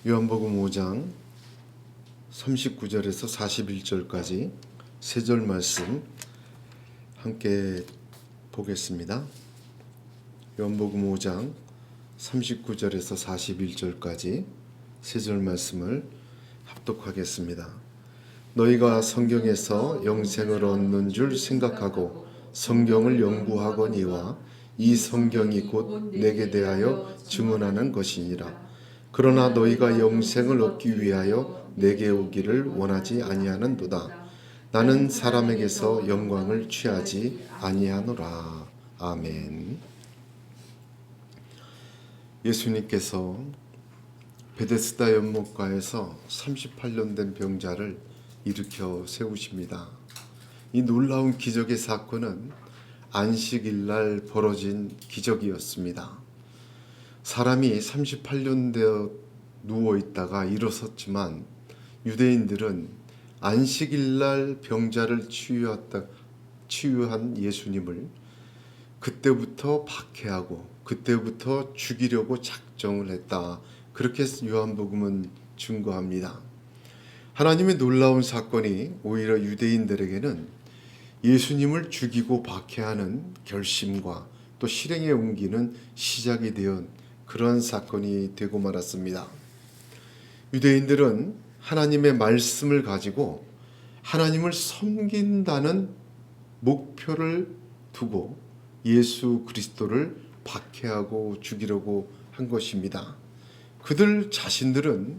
요한복음 5장 39절에서 41절까지 세 절 말씀 함께 보겠습니다. 요한복음 5장 39절에서 41절까지 세 절 말씀을 합독하겠습니다. 너희가 성경에서 영생을 얻는 줄 생각하고 성경을 연구하거니와 이 성경이 곧 내게 대하여 증언하는 것이니라. 그러나 너희가 영생을 얻기 위하여 내게 오기를 원하지 아니하는도다. 나는 사람에게서 영광을 취하지 아니하노라. 아멘. 예수님께서 베데스다 연못가에서 38년 된 병자를 일으켜 세우십니다. 이 놀라운 기적의 사건은 안식일날 벌어진 기적이었습니다. 사람이 38년 되어 누워있다가 일어섰지만 유대인들은 안식일날 병자를 치유한 예수님을 그때부터 박해하고 그때부터 죽이려고 작정을 했다. 그렇게 요한복음은 증거합니다. 하나님의 놀라운 사건이 오히려 유대인들에게는 예수님을 죽이고 박해하는 결심과 또 실행에 옮기는 시작이 되어 그런 사건이 되고 말았습니다. 유대인들은 하나님의 말씀을 가지고 하나님을 섬긴다는 목표를 두고 예수 그리스도를 박해하고 죽이려고 한 것입니다. 그들 자신들은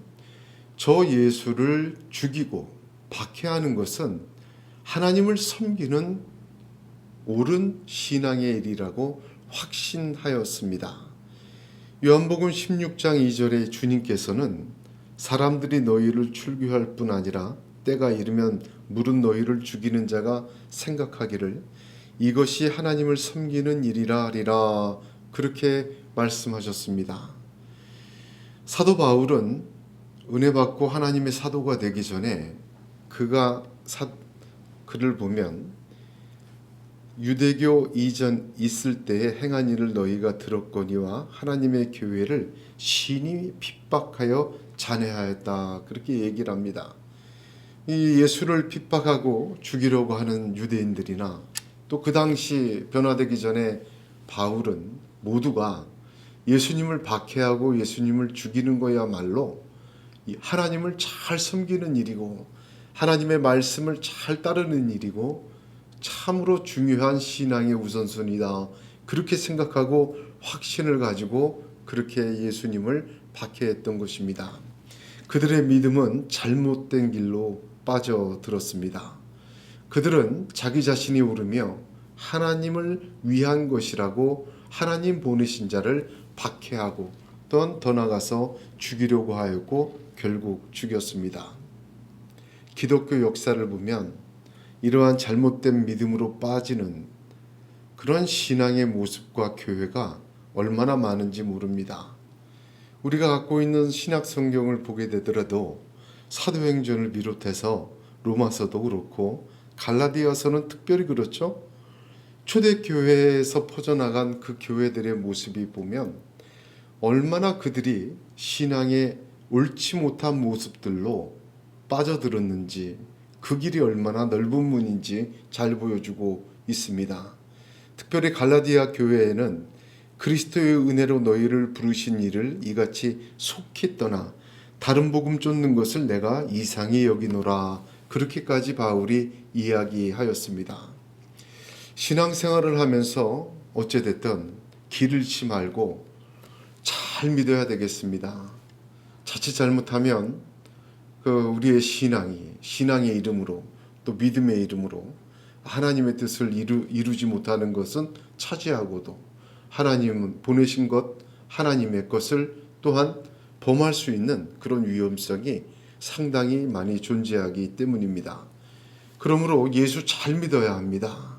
저 예수를 죽이고 박해하는 것은 하나님을 섬기는 옳은 신앙의 일이라고 확신하였습니다. 요한복음 16장 2절에 주님께서는 사람들이 너희를 출교할 뿐 아니라 때가 이르면 물은 너희를 죽이는 자가 생각하기를 이것이 하나님을 섬기는 일이라 하리라 그렇게 말씀하셨습니다. 사도 바울은 은혜 받고 하나님의 사도가 되기 전에 그를 보면 유대교 이전 있을 때에 행한 일을 너희가 들었거니와 하나님의 교회를 신이 핍박하여 잔해하였다 그렇게 얘기를 합니다. 이 예수를 핍박하고 죽이려고 하는 유대인들이나 또 그 당시 변화되기 전에 바울은 모두가 예수님을 박해하고 예수님을 죽이는 거야말로 하나님을 잘 섬기는 일이고 하나님의 말씀을 잘 따르는 일이고 참으로 중요한 신앙의 우선순위다. 그렇게 생각하고 확신을 가지고 그렇게 예수님을 박해했던 것입니다. 그들의 믿음은 잘못된 길로 빠져들었습니다. 그들은 자기 자신이 오르며 하나님을 위한 것이라고 하나님 보내신 자를 박해하고 또 더 나아가서 죽이려고 하였고 결국 죽였습니다. 기독교 역사를 보면 이러한 잘못된 믿음으로 빠지는 그런 신앙의 모습과 교회가 얼마나 많은지 모릅니다. 우리가 갖고 있는 신약 성경을 보게 되더라도 사도행전을 비롯해서 로마서도 그렇고 갈라디아서는 특별히 그렇죠. 초대교회에서 퍼져나간 그 교회들의 모습이 보면 얼마나 그들이 신앙의 옳지 못한 모습들로 빠져들었는지 그 길이 얼마나 넓은 문인지 잘 보여주고 있습니다. 특별히 갈라디아 교회에는 그리스도의 은혜로 너희를 부르신 이를 이같이 속히 떠나 다른 복음 쫓는 것을 내가 이상히 여기노라 그렇게까지 바울이 이야기하였습니다. 신앙생활을 하면서 어찌됐든 길 잃지 말고 잘 믿어야 되겠습니다. 자칫 잘못하면 우리의 신앙의 이름으로 또 믿음의 이름으로 하나님의 뜻을 이루지 못하는 것은 차지하고도 하나님 보내신 것 하나님의 것을 또한 범할 수 있는 그런 위험성이 상당히 많이 존재하기 때문입니다. 그러므로 예수 잘 믿어야 합니다.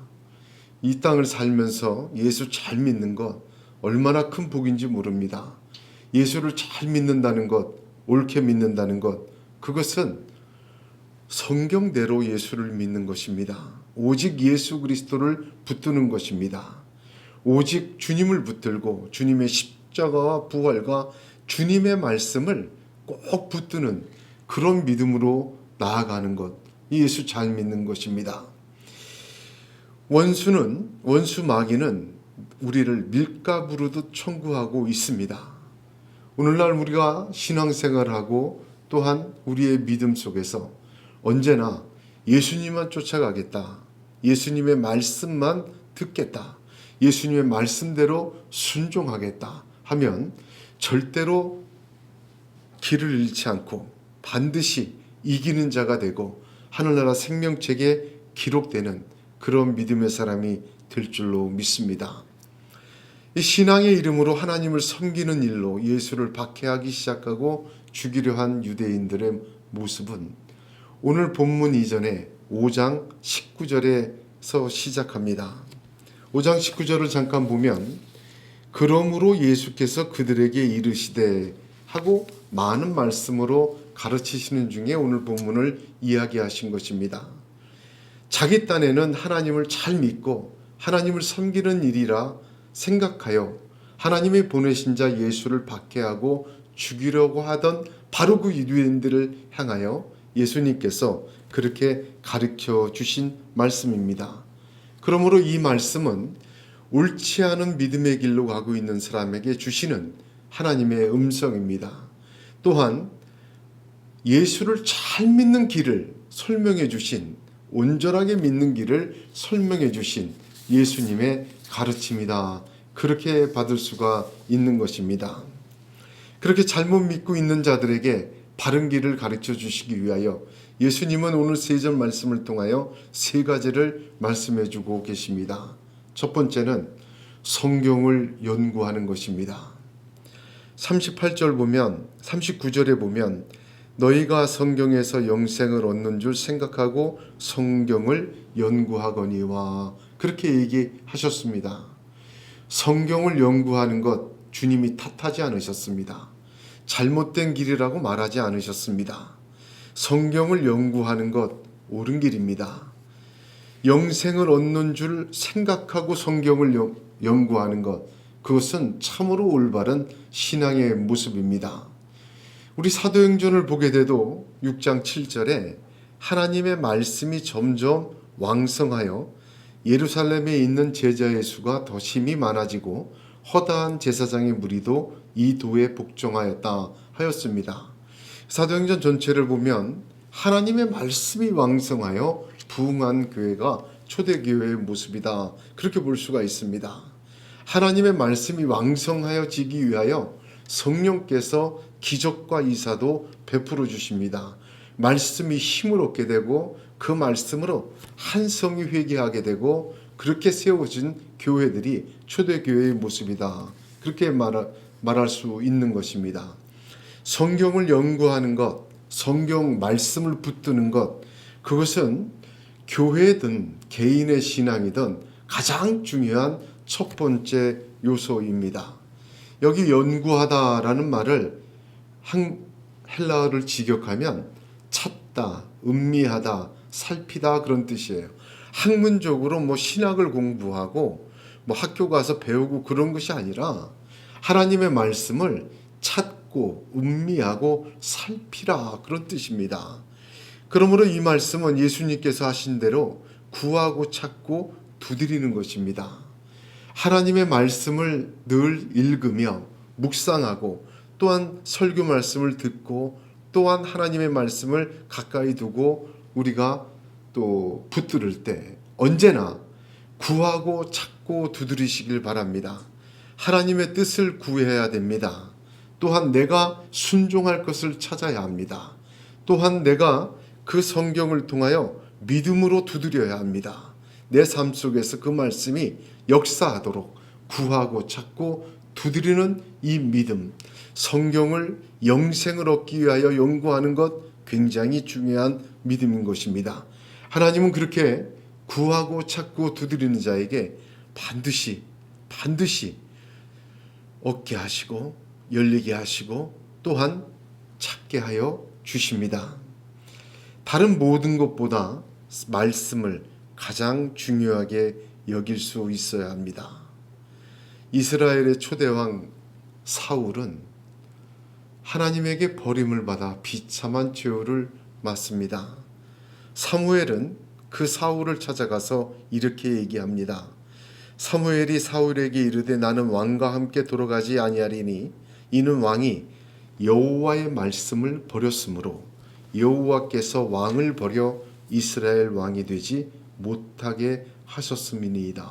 이 땅을 살면서 예수 잘 믿는 것 얼마나 큰 복인지 모릅니다. 예수를 잘 믿는다는 것, 옳게 믿는다는 것, 그것은 성경대로 예수를 믿는 것입니다. 오직 예수 그리스도를 붙드는 것입니다. 오직 주님을 붙들고 주님의 십자가와 부활과 주님의 말씀을 꼭 붙드는 그런 믿음으로 나아가는 것, 이 예수 잘 믿는 것입니다. 원수 마귀는 우리를 밀가부르듯 청구하고 있습니다. 오늘날 우리가 신앙생활하고 또한 우리의 믿음 속에서 언제나 예수님만 쫓아가겠다, 예수님의 말씀만 듣겠다, 예수님의 말씀대로 순종하겠다 하면 절대로 길을 잃지 않고 반드시 이기는 자가 되고 하늘나라 생명책에 기록되는 그런 믿음의 사람이 될 줄로 믿습니다. 이 신앙의 이름으로 하나님을 섬기는 일로 예수를 박해하기 시작하고 죽이려 한 유대인들의 모습은 오늘 본문 이전에 5장 19절에서 시작합니다. 5장 19절을 잠깐 보면 그러므로 예수께서 그들에게 이르시되 하고 많은 말씀으로 가르치시는 중에 오늘 본문을 이야기하신 것입니다. 자기 딴에는 하나님을 잘 믿고 하나님을 섬기는 일이라 생각하여 하나님이 보내신 자 예수를 박해하고 죽이려고 하던 바로 그 유대인들을 향하여 예수님께서 그렇게 가르쳐 주신 말씀입니다. 그러므로 이 말씀은 옳지 않은 믿음의 길로 가고 있는 사람에게 주시는 하나님의 음성입니다. 또한 예수를 잘 믿는 길을 설명해 주신, 온전하게 믿는 길을 설명해 주신 예수님의 가르침이다. 그렇게 받을 수가 있는 것입니다. 그렇게 잘못 믿고 있는 자들에게 바른 길을 가르쳐 주시기 위하여 예수님은 오늘 세 절 말씀을 통하여 세 가지를 말씀해 주고 계십니다. 첫 번째는 성경을 연구하는 것입니다. 38절 보면 39절에 보면 너희가 성경에서 영생을 얻는 줄 생각하고 성경을 연구하거니와 그렇게 얘기하셨습니다. 성경을 연구하는 것 주님이 탓하지 않으셨습니다. 잘못된 길이라고 말하지 않으셨습니다. 성경을 연구하는 것 옳은 길입니다. 영생을 얻는 줄 생각하고 성경을 연구하는 것, 그것은 참으로 올바른 신앙의 모습입니다. 우리 사도행전을 보게 돼도 6장 7절에 하나님의 말씀이 점점 왕성하여 예루살렘에 있는 제자의 수가 더 심히 많아지고 허다한 제사장의 무리도 이 도에 복종하였다 하였습니다. 사도행전 전체를 보면 하나님의 말씀이 왕성하여 부흥한 교회가 초대교회의 모습이다. 그렇게 볼 수가 있습니다. 하나님의 말씀이 왕성하여지기 위하여 성령께서 기적과 이사도 베풀어 주십니다. 말씀이 힘을 얻게 되고 그 말씀으로 한 성이 회개하게 되고 그렇게 세워진 교회들이 초대교회의 모습이다. 그렇게 말할 수 있는 것입니다. 성경을 연구하는 것, 성경 말씀을 붙드는 것, 그것은 교회든 개인의 신앙이든 가장 중요한 첫 번째 요소입니다. 여기 연구하다라는 말을 헬라어를 직역하면 찾다, 음미하다, 살피다 그런 뜻이에요. 학문적으로 신학을 공부하고 학교 가서 배우고 그런 것이 아니라 하나님의 말씀을 찾고 음미하고 살피라 그런 뜻입니다. 그러므로 이 말씀은 예수님께서 하신 대로 구하고 찾고 두드리는 것입니다. 하나님의 말씀을 늘 읽으며 묵상하고 또한 설교 말씀을 듣고 또한 하나님의 말씀을 가까이 두고 우리가 또 붙들을 때 언제나 구하고 찾고 두드리시길 바랍니다. 하나님의 뜻을 구해야 됩니다. 또한 내가 순종할 것을 찾아야 합니다. 또한 내가 그 성경을 통하여 믿음으로 두드려야 합니다. 내 삶 속에서 그 말씀이 역사하도록 구하고 찾고 두드리는 이 믿음, 성경을 영생을 얻기 위하여 연구하는 것 굉장히 중요한 믿음인 것입니다. 하나님은 그렇게 구하고 찾고 두드리는 자에게 반드시 얻게 하시고 열리게 하시고 또한 찾게 하여 주십니다. 다른 모든 것보다 말씀을 가장 중요하게 여길 수 있어야 합니다. 이스라엘의 초대왕 사울은 하나님에게 버림을 받아 비참한 최후를 맞습니다. 사무엘은 그 사울을 찾아가서 이렇게 얘기합니다. 사무엘이 사울에게 이르되 나는 왕과 함께 돌아가지 아니하리니 이는 왕이 여호와의 말씀을 버렸으므로 여호와께서 왕을 버려 이스라엘 왕이 되지 못하게 하셨음이니이다.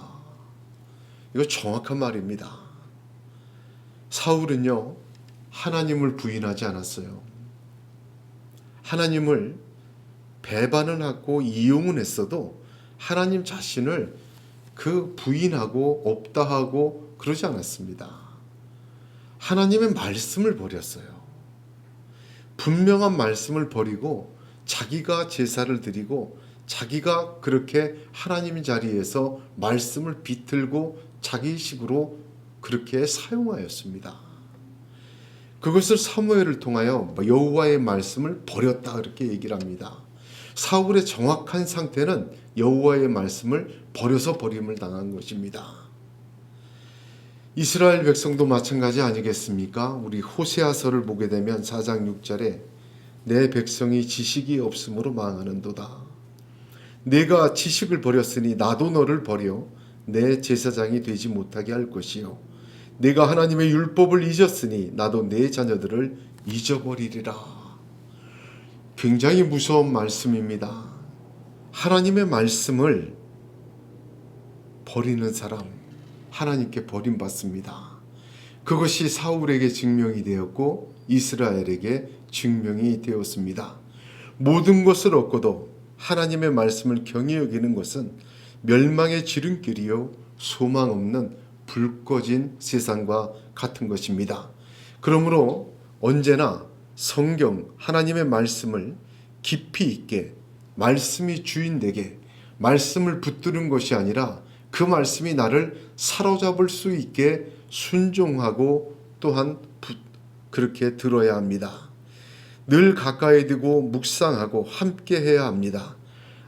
이거 정확한 말입니다. 사울은요, 하나님을 부인하지 않았어요. 하나님을 배반은 하고 이용은 했어도 하나님 자신을 부인하고 없다 하고 그러지 않았습니다. 하나님의 말씀을 버렸어요. 분명한 말씀을 버리고 자기가 제사를 드리고 자기가 그렇게 하나님 자리에서 말씀을 비틀고 자기식으로 그렇게 사용하였습니다. 그것을 사무엘을 통하여 여호와의 말씀을 버렸다 그렇게 얘기를 합니다. 사울의 정확한 상태는 여호와의 말씀을 버려서 버림을 당한 것입니다. 이스라엘 백성도 마찬가지 아니겠습니까? 우리 호세아서를 보게 되면 4장 6절에 내 백성이 지식이 없으므로 망하는도다. 내가 지식을 버렸으니 나도 너를 버려 내 제사장이 되지 못하게 할 것이요 내가 하나님의 율법을 잊었으니 나도 내 자녀들을 잊어버리리라. 굉장히 무서운 말씀입니다. 하나님의 말씀을 버리는 사람, 하나님께 버림받습니다. 그것이 사울에게 증명이 되었고 이스라엘에게 증명이 되었습니다. 모든 것을 얻고도 하나님의 말씀을 경히 여기는 것은 멸망의 지름길이요 소망 없는 불 꺼진 세상과 같은 것입니다. 그러므로 언제나 성경 하나님의 말씀을 깊이 있게 말씀이 주인되게 말씀을 붙드는 것이 아니라 그 말씀이 나를 사로잡을 수 있게 순종하고 또한 그렇게 들어야 합니다. 늘 가까이 두고 묵상하고 함께 해야 합니다.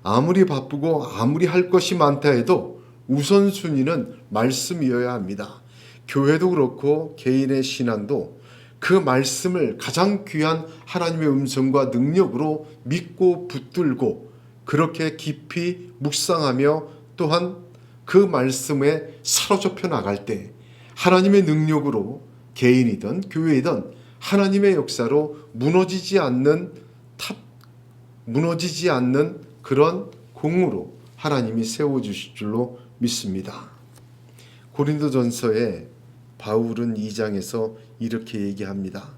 아무리 바쁘고 아무리 할 것이 많다 해도 우선순위는 말씀이어야 합니다. 교회도 그렇고 개인의 신앙도 그 말씀을 가장 귀한 하나님의 음성과 능력으로 믿고 붙들고 그렇게 깊이 묵상하며 또한 그 말씀에 사로잡혀 나갈 때 하나님의 능력으로 개인이든 교회이든 하나님의 역사로 무너지지 않는 그런 공으로 하나님이 세워주실 줄로 믿습니다. 고린도전서에 바울은 2장에서 이렇게 얘기합니다.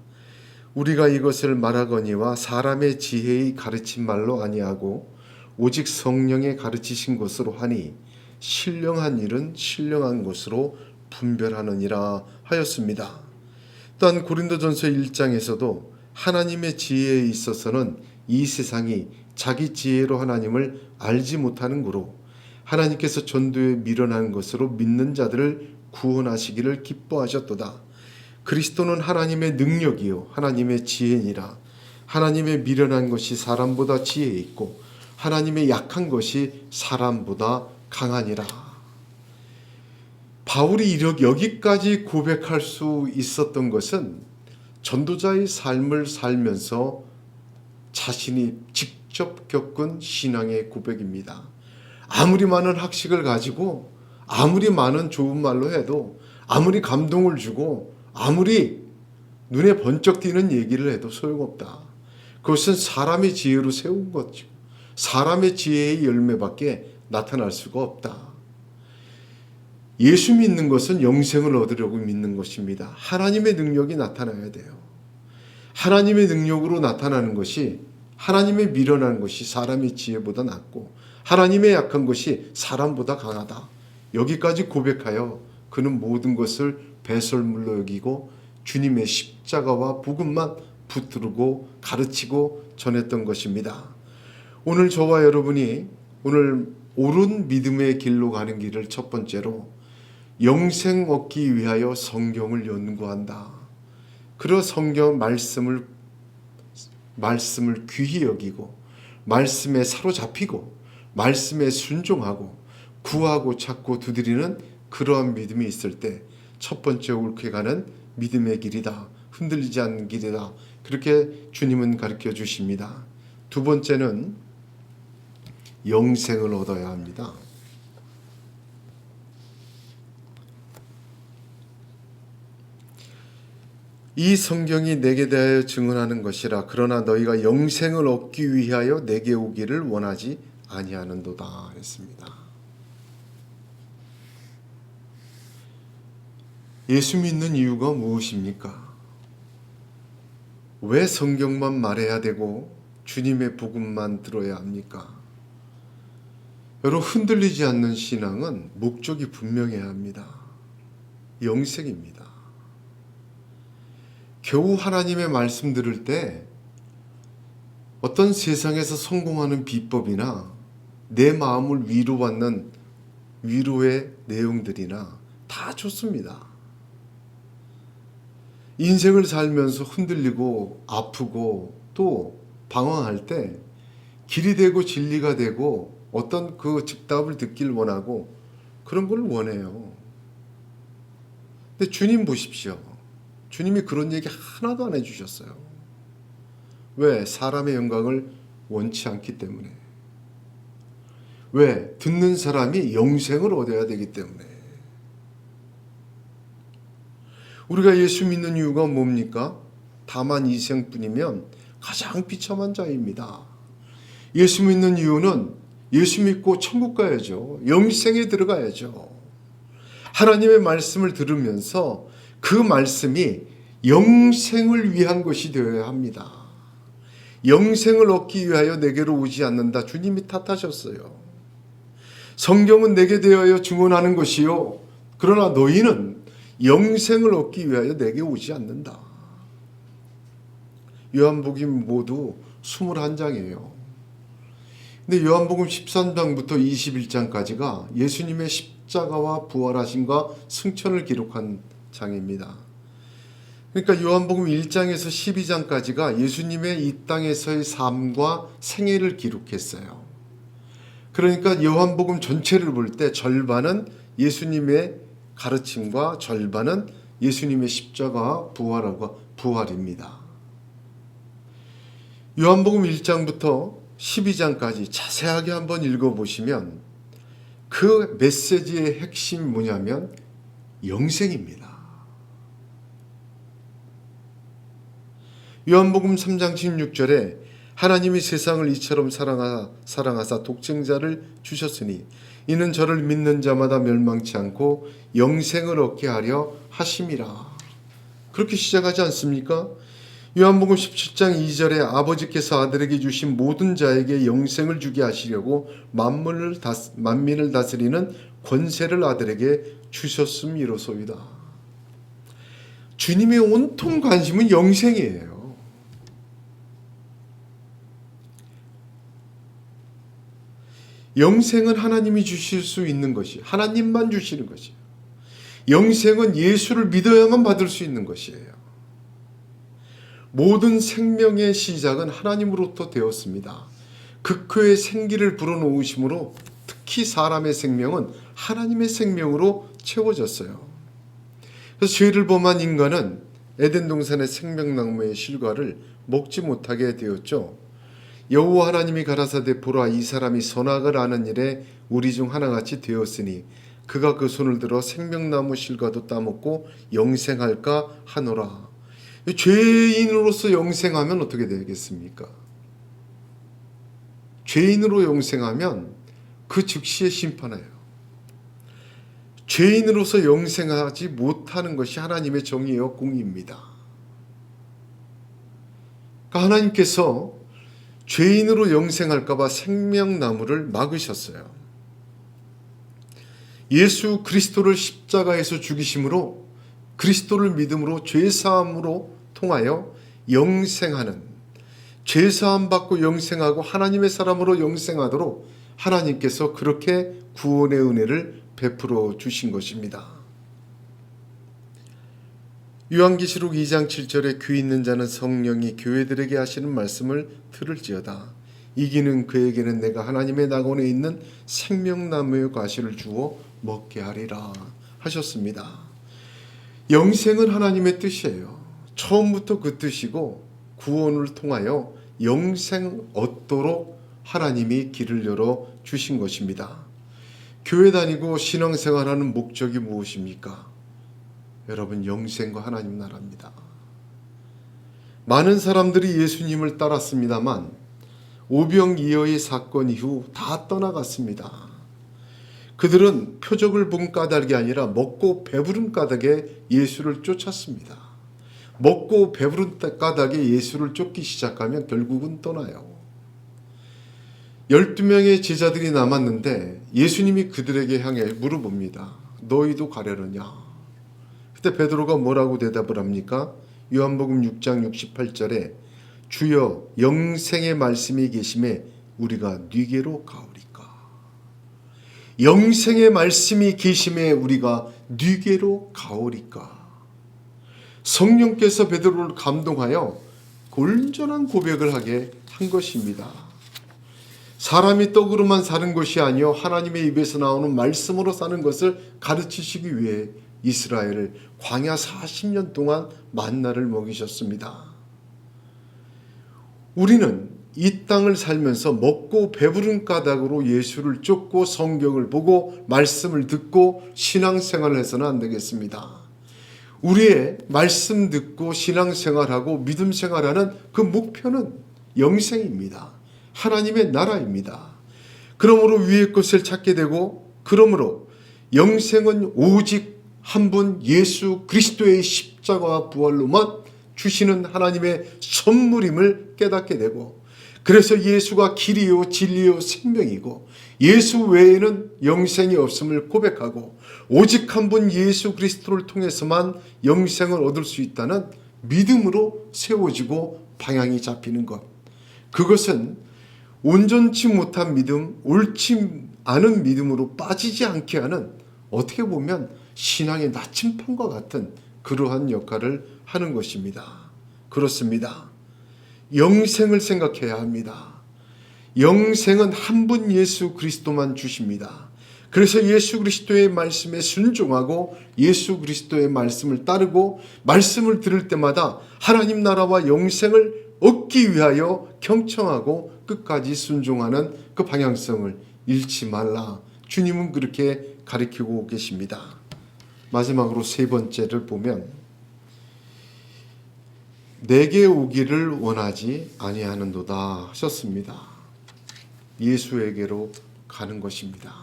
우리가 이것을 말하거니와 사람의 지혜의 가르친 말로 아니하고 오직 성령의 가르치신 것으로 하니 신령한 일은 신령한 것으로 분별하느니라 하였습니다. 또한 고린도전서 1장에서도 하나님의 지혜에 있어서는 이 세상이 자기 지혜로 하나님을 알지 못하는 고로 하나님께서 전도에 미련한 것으로 믿는 자들을 구원하시기를 기뻐하셨도다. 그리스도는 하나님의 능력이요 하나님의 지혜니라. 하나님의 미련한 것이 사람보다 지혜 있고 하나님의 약한 것이 사람보다 강하니라. 바울이 여기까지 고백할 수 있었던 것은 전도자의 삶을 살면서 자신이 직접 겪은 신앙의 고백입니다. 아무리 많은 학식을 가지고 아무리 많은 좋은 말로 해도 아무리 감동을 주고 아무리 눈에 번쩍 띄는 얘기를 해도 소용없다. 그것은 사람의 지혜로 세운 거죠. 사람의 지혜의 열매밖에 나타날 수가 없다. 예수 믿는 것은 영생을 얻으려고 믿는 것입니다. 하나님의 능력이 나타나야 돼요. 하나님의 능력으로 나타나는 것이 하나님의 미련한 것이 사람의 지혜보다 낫고 하나님의 약한 것이 사람보다 강하다. 여기까지 고백하여 그는 모든 것을 배설물로 여기고 주님의 십자가와 복음만 붙들고 가르치고 전했던 것입니다. 오늘 저와 여러분이 오늘 옳은 믿음의 길로 가는 길을 첫 번째로 영생 얻기 위하여 성경을 연구한다. 그러 성경 말씀을 귀히 여기고 말씀에 사로잡히고 말씀에 순종하고 구하고 찾고 두드리는 그러한 믿음이 있을 때 첫 번째 옳게 가는 믿음의 길이다. 흔들리지 않는 길이다. 그렇게 주님은 가르쳐 주십니다. 두 번째는 영생을 얻어야 합니다. 이 성경이 내게 대하여 증언하는 것이라. 그러나 너희가 영생을 얻기 위하여 내게 오기를 원하지 아니하는도다 했습니다. 예수 믿는 이유가 무엇입니까? 왜 성경만 말해야 되고 주님의 복음만 들어야 합니까? 여러분, 흔들리지 않는 신앙은 목적이 분명해야 합니다. 영생입니다. 겨우 하나님의 말씀 들을 때 어떤 세상에서 성공하는 비법이나 내 마음을 위로받는 위로의 내용들이나 다 좋습니다. 인생을 살면서 흔들리고 아프고 또 방황할 때 길이 되고 진리가 되고 어떤 그 즉답을 듣길 원하고 그런 걸 원해요. 근데 주님 보십시오. 주님이 그런 얘기 하나도 안 해주셨어요. 왜? 사람의 영광을 원치 않기 때문에. 왜? 듣는 사람이 영생을 얻어야 되기 때문에. 우리가 예수 믿는 이유가 뭡니까? 다만 이 생뿐이면 가장 비참한 자입니다. 예수 믿는 이유는 예수 믿고 천국 가야죠. 영생에 들어가야죠. 하나님의 말씀을 들으면서 그 말씀이 영생을 위한 것이 되어야 합니다. 영생을 얻기 위하여 내게로 오지 않는다. 주님이 탓하셨어요. 성경은 내게 대하여 증언하는 것이요. 그러나 너희는 영생을 얻기 위하여 내게 오지 않는다. 요한복음 모두 21장이에요. 근데 요한복음 13장부터 21장까지가 예수님의 십자가와 부활하심과 승천을 기록한 장입니다. 그러니까 요한복음 1장에서 12장까지가 예수님의 이 땅에서의 삶과 생애를 기록했어요. 그러니까 요한복음 전체를 볼 때 절반은 예수님의 가르침과 절반은 예수님의 십자가와 부활입니다. 요한복음 1장부터 12장까지 자세하게 한번 읽어보시면 그 메시지의 핵심이 뭐냐면 영생입니다. 요한복음 3장 16절에 하나님이 세상을 이처럼 사랑하사 독생자를 주셨으니 이는 저를 믿는 자마다 멸망치 않고 영생을 얻게 하려 하심이라. 그렇게 시작하지 않습니까? 요한복음 17장 2절에 아버지께서 아들에게 주신 모든 자에게 영생을 주게 하시려고 만민을 다스리는 권세를 아들에게 주셨음이로소이다. 주님의 온통 관심은 영생이에요. 영생은 하나님이 주실 수 있는 것이, 하나님만 주시는 것이에요. 영생은 예수를 믿어야만 받을 수 있는 것이에요. 모든 생명의 시작은 하나님으로부터 되었습니다. 극효의 생기를 불어넣으심으로 특히 사람의 생명은 하나님의 생명으로 채워졌어요. 그래서 죄를 범한 인간은 에덴 동산의 생명나무의 실과를 먹지 못하게 되었죠. 여호와 하나님이 가라사대 보라, 이 사람이 선악을 아는 일에 우리 중 하나같이 되었으니 그가 그 손을 들어 생명나무 실과도 따먹고 영생할까 하노라. 죄인으로서 영생하면 어떻게 되겠습니까? 죄인으로 영생하면 그 즉시에 심판해요. 죄인으로서 영생하지 못하는 것이 하나님의 정의와 공의입니다. 그러니까 하나님께서 죄인으로 영생할까 봐 생명나무를 막으셨어요. 예수 그리스도를 십자가에서 죽이심으로 그리스도를 믿음으로 죄사함으로 통하여 영생하는, 죄사함 받고 영생하고 하나님의 사람으로 영생하도록 하나님께서 그렇게 구원의 은혜를 베풀어 주신 것입니다. 요한계시록 2장 7절에 귀 있는 자는 성령이 교회들에게 하시는 말씀을 들을지어다. 이기는 그에게는 내가 하나님의 낙원에 있는 생명나무의 과실을 주어 먹게 하리라 하셨습니다. 영생은 하나님의 뜻이에요. 처음부터 그 뜻이고 구원을 통하여 영생 얻도록 하나님이 길을 열어 주신 것입니다. 교회 다니고 신앙생활하는 목적이 무엇입니까? 여러분, 영생과 하나님 나라입니다. 많은 사람들이 예수님을 따랐습니다만 오병이어의 사건 이후 다 떠나갔습니다. 그들은 표적을 본 까닭이 아니라 먹고 배부른 까닭에 예수를 쫓았습니다. 먹고 배부른 까닭에 예수를 쫓기 시작하면 결국은 떠나요. 12명의 제자들이 남았는데 예수님이 그들에게 향해 물어봅니다. 너희도 가려느냐? 그때 베드로가 뭐라고 대답을 합니까? 요한복음 6장 68절에 주여 영생의 말씀이 계심에 우리가 네게로 가오리까. 영생의 말씀이 계심에 우리가 네게로 가오리까. 성령께서 베드로를 감동하여 온전한 고백을 하게 한 것입니다. 사람이 떡으로만 사는 것이 아니요 하나님의 입에서 나오는 말씀으로 사는 것을 가르치시기 위해 이스라엘을 광야 40년 동안 만나를 먹이셨습니다. 우리는 이 땅을 살면서 먹고 배부른 까닭으로 예수를 쫓고 성경을 보고 말씀을 듣고 신앙생활을 해서는 안 되겠습니다. 우리의 말씀 듣고 신앙생활하고 믿음생활하는 그 목표는 영생입니다. 하나님의 나라입니다. 그러므로 위의 것을 찾게 되고, 그러므로 영생은 오직 한 분 예수 그리스도의 십자가와 부활로만 주시는 하나님의 선물임을 깨닫게 되고, 그래서 예수가 길이요 진리요 생명이고 예수 외에는 영생이 없음을 고백하고 오직 한 분 예수 그리스도를 통해서만 영생을 얻을 수 있다는 믿음으로 세워지고 방향이 잡히는 것, 그것은 온전치 못한 믿음, 옳지 않은 믿음으로 빠지지 않게 하는, 어떻게 보면 신앙의 나침판과 같은 그러한 역할을 하는 것입니다. 그렇습니다. 영생을 생각해야 합니다. 영생은 한 분 예수 그리스도만 주십니다. 그래서 예수 그리스도의 말씀에 순종하고 예수 그리스도의 말씀을 따르고 말씀을 들을 때마다 하나님 나라와 영생을 얻기 위하여 경청하고 끝까지 순종하는 그 방향성을 잃지 말라. 주님은 그렇게 가르치고 계십니다. 마지막으로 세 번째를 보면 내게 오기를 원하지 아니하는도다 하셨습니다. 예수에게로 가는 것입니다.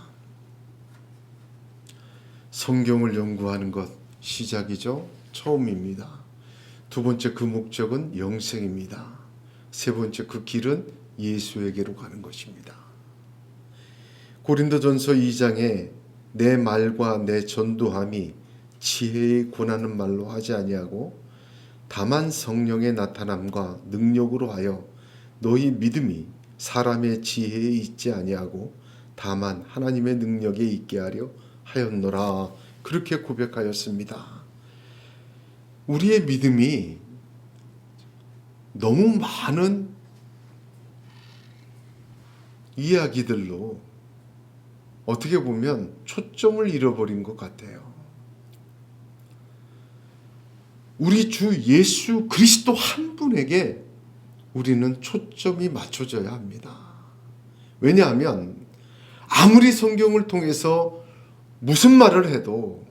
성경을 연구하는 것 시작이죠. 처음입니다. 두 번째 그 목적은 영생입니다. 세 번째 그 길은 예수에게로 가는 것입니다. 고린도전서 2장에 내 말과 내 전도함이 지혜의 권하는 말로 하지 아니하고 다만 성령의 나타남과 능력으로 하여 너희 믿음이 사람의 지혜에 있지 아니하고 다만 하나님의 능력에 있게 하려 하였노라. 그렇게 고백하였습니다. 우리의 믿음이 너무 많은 이야기들로 어떻게 보면 초점을 잃어버린 것 같아요. 우리 주 예수 그리스도 한 분에게 우리는 초점이 맞춰져야 합니다. 왜냐하면 아무리 성경을 통해서 무슨 말을 해도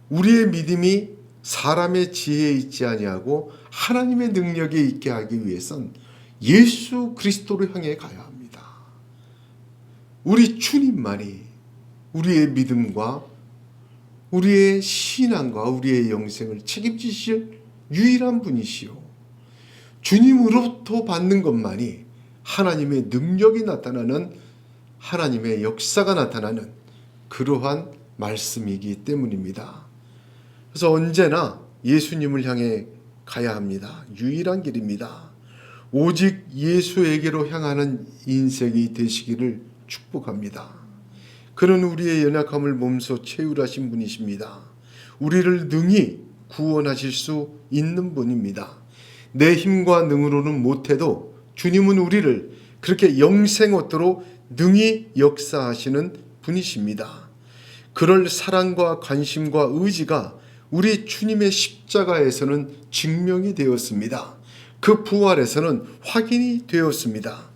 우리의 믿음이 사람의 지혜에 있지 아니하고 하나님의 능력에 있게 하기 위해선 예수 그리스도를 향해 가야 합니다. 우리 주님만이 우리의 믿음과 우리의 신앙과 우리의 영생을 책임지실 유일한 분이시오. 주님으로부터 받는 것만이 하나님의 능력이 나타나는, 하나님의 역사가 나타나는 그러한 말씀이기 때문입니다. 그래서 언제나 예수님을 향해 가야 합니다. 유일한 길입니다. 오직 예수에게로 향하는 인생이 되시기를 축복합니다. 그는 우리의 연약함을 몸소 채울하신 분이십니다. 우리를 능히 구원하실 수 있는 분입니다. 내 힘과 능으로는 못해도 주님은 우리를 그렇게 영생 얻도록 능히 역사하시는 분이십니다. 그럴 사랑과 관심과 의지가 우리 주님의 십자가에서는 증명이 되었습니다. 그 부활에서는 확인이 되었습니다.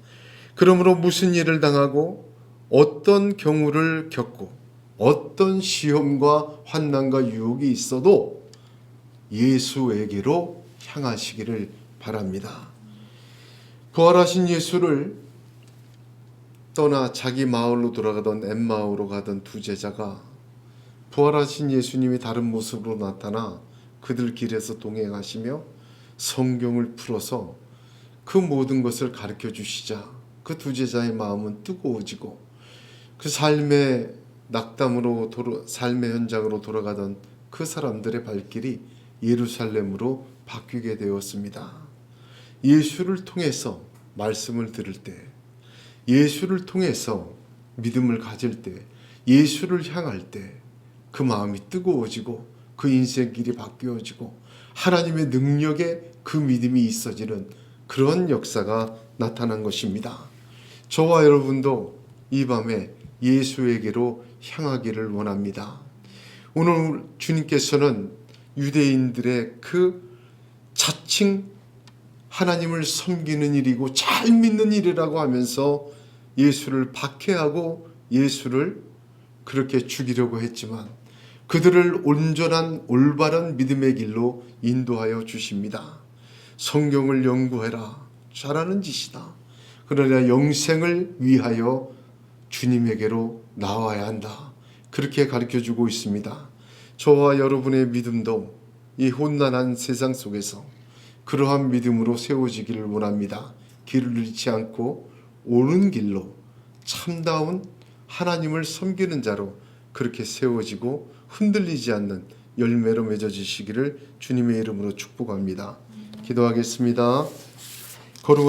그러므로 무슨 일을 당하고 어떤 경우를 겪고 어떤 시험과 환난과 유혹이 있어도 예수에게로 향하시기를 바랍니다. 부활하신 예수를 떠나 자기 마을로 돌아가던 엠마오로 가던 두 제자가 부활하신 예수님이 다른 모습으로 나타나 그들 길에서 동행하시며 성경을 풀어서 그 모든 것을 가르쳐 주시자 그 두 제자의 마음은 뜨거워지고 그 삶의 낙담으로 삶의 현장으로 돌아가던 그 사람들의 발길이 예루살렘으로 바뀌게 되었습니다. 예수를 통해서 말씀을 들을 때, 예수를 통해서 믿음을 가질 때, 예수를 향할 때 그 마음이 뜨거워지고 그 인생 길이 바뀌어지고 하나님의 능력에 그 믿음이 있어지는 그런 역사가 나타난 것입니다. 저와 여러분도 이 밤에 예수에게로 향하기를 원합니다. 오늘 주님께서는 유대인들의 그 자칭 하나님을 섬기는 일이고 잘 믿는 일이라고 하면서 예수를 박해하고 예수를 그렇게 죽이려고 했지만 그들을 온전한 올바른 믿음의 길로 인도하여 주십니다. 성경을 연구해라. 잘하는 짓이다. 그러나 영생을 위하여 주님에게로 나와야 한다. 그렇게 가르쳐주고 있습니다. 저와 여러분의 믿음도 이 혼란한 세상 속에서 그러한 믿음으로 세워지기를 원합니다. 길을 잃지 않고 옳은 길로 참다운 하나님을 섬기는 자로 그렇게 세워지고 흔들리지 않는 열매로 맺어지시기를 주님의 이름으로 축복합니다. 기도하겠습니다.